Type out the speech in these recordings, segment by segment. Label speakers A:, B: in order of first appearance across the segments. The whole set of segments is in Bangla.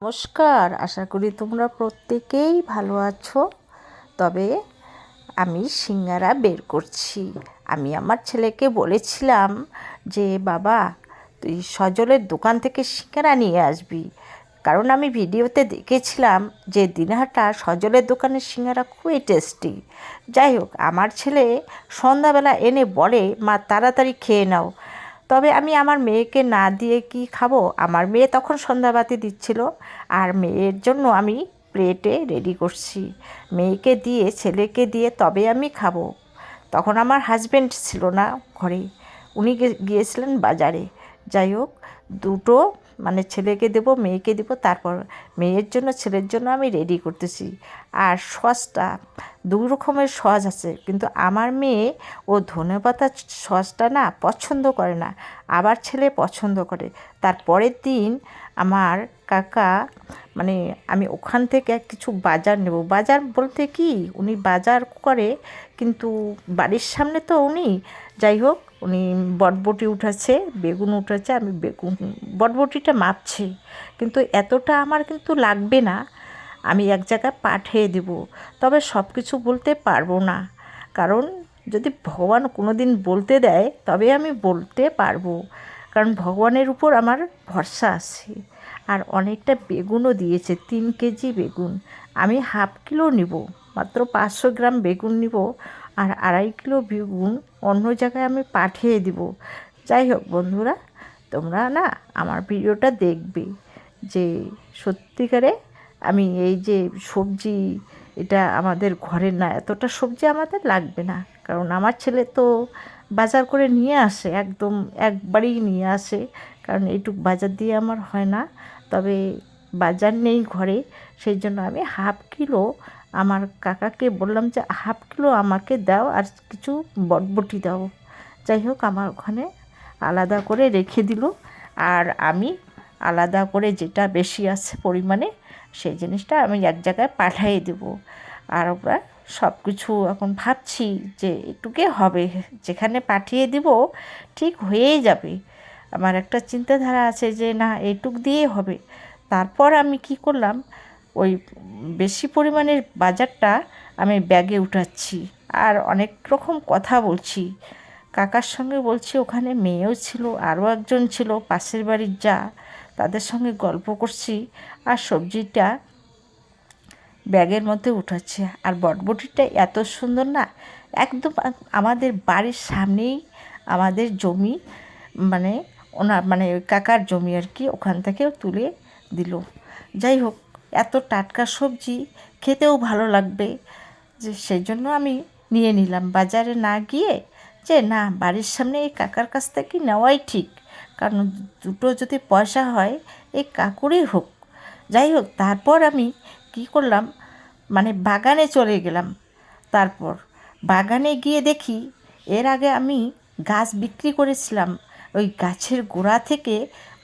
A: নমস্কার, আশা করি তোমরা প্রত্যেকেই ভালো আছো। তবে আমি সিঙ্গারা বের করছি। আমি আমার ছেলেকে বলেছিলাম যে বাবা, তুই সজলের দোকান থেকে সিঙ্গারা নিয়ে আসবি, কারণ আমি ভিডিওতে দেখেছিলাম যে দিনহাটা সজলের দোকানের সিঙ্গারা খুবই টেস্টি। যাই হোক, আমার ছেলে সন্ধ্যাবেলা এনে বলে, মা তাড়াতাড়ি খেয়ে নাও। তবে আমি আমার মেয়েকে না দিয়ে কি খাবো? আমার মেয়ে তখন সন্ধ্যাবাতি দিচ্ছিল, আর মেয়ের জন্য আমি প্লেটে রেডি করছি। মেয়েকে দিয়ে ছেলেকে দিয়ে তবে আমি খাবো। তখন আমার হাজব্যান্ড ছিল না ঘরে, উনি গিয়েছিলেন বাজারে। যাই হোক, দুটো মানে ছেলেকে দেবো, মেয়েকে দেবো, তারপর মেয়ের জন্য ছেলের জন্য আমি রেডি করতেছি। আর সসটা দু রকমের সস আছে, কিন্তু আমার মেয়ে ও ধনেপাতা সসটা না পছন্দ করে না, আবার ছেলে পছন্দ করে। তার পরের দিন আমার কাকা মানে আমি ওখান থেকে কিছু বাজার নেব। বাজার বলতে কি, উনি বাজার করে, কিন্তু বাড়ির সামনে তো উনি, যাই হোক, উনি বটবটি উঠাচ্ছে, বেগুন উঠাচ্ছে। আমি বটবটিটা মাপছি, কিন্তু এতটা আমার কিন্তু লাগবে না, আমি এক জায়গায় পাঠিয়ে দেব। তবে সব কিছু বলতে পারবো না, কারণ যদি ভগবান কোনো দিন বলতে দেয় তবে আমি বলতে পারবো, কারণ ভগবানের উপর আমার ভরসা আছে। আর অনেকটা বেগুনও দিয়েছে, 3 কেজি বেগুন। আমি হাফ কিলো নিব, মাত্র 500 গ্রাম বেগুন নিব, আর 2.5 কিলো বেগুন অন্য জায়গায় আমি পাঠিয়ে দিব। যাই হোক বন্ধুরা, তোমরা না আমার ভিডিওটা দেখবে, যে সত্যিকারে আমি এই যে সবজি, এটা আমাদের ঘরের না, এতটা সবজি আমাদের লাগবে না, কারণ আমার ছেলে তো বাজার করে নিয়ে আসে, একদম একবারেই নিয়ে আসে, কারণ এইটুকু বাজার দিয়ে আমার হয় না। তবে বাজার নেই ঘরে, সেই জন্য আমি হাফ কিলো আমার কাকাকে বললাম যে হাফ কিলো আমাকে দাও, আর কিছু বটবটি দাও। যাই হোক, আমার ওখানে আলাদা করে রেখে দিল, আর আমি আলাদা করে যেটা বেশি আছে পরিমাণে, সেই জিনিসটা আমি এক জায়গায় পাঠিয়ে দেবো। আর ওরা সব কিছু এখন ভাবছি যে এটুকে হবে, যেখানে পাঠিয়ে দিব ঠিক হয়েই যাবে। আমার একটা চিন্তাধারা আছে যে না, এইটুক দিয়ে হবে। তারপর আমি কি করলাম, ওই বেশি পরিমাণের বাজারটা আমি ব্যাগে উঠাচ্ছি, আর অনেক রকম কথা বলছি কাকার সঙ্গে, বলছি ওখানে মেয়েও ছিল, আরও একজন ছিল পাশের বাড়ির যা, তাদের সঙ্গে গল্প করছি, আর সবজিটা ব্যাগের মধ্যে উঠাচ্ছে। আর বটবটিটা এত সুন্দর না, একদম আমাদের বাড়ির সামনেই আমাদের জমি, মানে ওনার মানে ওই কাকার জমি আর কি, ওখান থেকেও তুলে দিল। যাই হোক, এত টাটকা সবজি খেতেও ভালো লাগবে, যে সেই জন্য আমি নিয়ে নিলাম বাজারে না গিয়ে, যে না, বাড়ির সামনে এই কাকার কাছ থেকে নেওয়াই ঠিক, কারণ দুটো যদি পয়সা হয় এই কাকুরই হোক। যাই হোক, তারপর আমি কি করলাম, মানে বাগানে চলে গেলাম। তারপর বাগানে গিয়ে দেখি, এর আগে আমি গাছ বিক্রি করেছিলাম, ওই গাছের গোড়া থেকে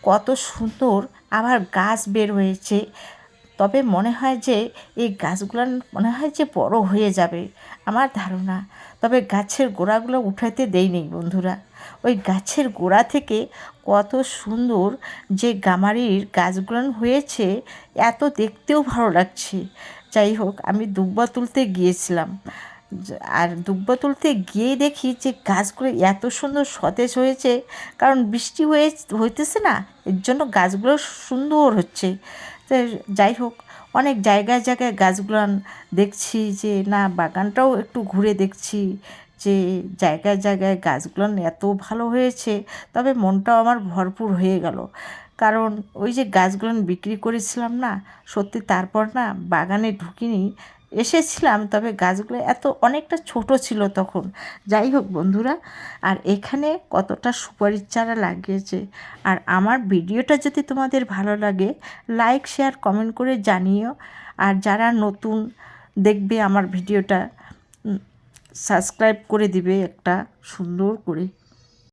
A: কত সুন্দর আবার গাছ বের হয়েছে। তবে মনে হয় যে এই গাছগুলো মনে হয় যে বড় হয়ে যাবে, আমার ধারণা। তবে গাছের গোড়াগুলো উঠাতে দেয়নি বন্ধুরা, ওই গাছের গোড়া থেকে কত সুন্দর যে গামারির গাছগুলো হয়েছে, এত দেখতেও ভালো লাগছে। যাই হোক, আমি দুব্বা তুলতে গিয়েছিলাম, আর দুব্বা তুলতে গিয়ে দেখি যে গাছগুলো এত সুন্দর সতেজ হয়েছে, কারণ বৃষ্টি হইতেছে না, এর জন্য গাছগুলো সুন্দর হচ্ছে। তো যাই হোক, অনেক জায়গায় জায়গায় গাছগুলো দেখছি, যে না, বাগানটাও একটু ঘুরে দেখছি, যে জায়গায় জায়গায় গাছগুলো এত ভালো হয়েছে। তবে মনটাও আমার ভরপুর হয়ে গেল, কারণ ওই যে গাছগুলো বিক্রি করেছিলাম না, সত্যি তারপর না বাগানে ঢুকিনি, এসেছিলাম, তবে গাছগুলো এত অনেকটা ছোট ছিল তখন। যাই হোক বন্ধুরা, আর এখানে কতটা সুপারির চারা লাগিয়েছে। আর আমার ভিডিওটা যদি তোমাদের ভালো লাগে, লাইক শেয়ার কমেন্ট করে জানিও, আর যারা নতুন দেখবে আমার ভিডিওটা, সাবস্ক্রাইব করে দিবে একটা সুন্দর করে।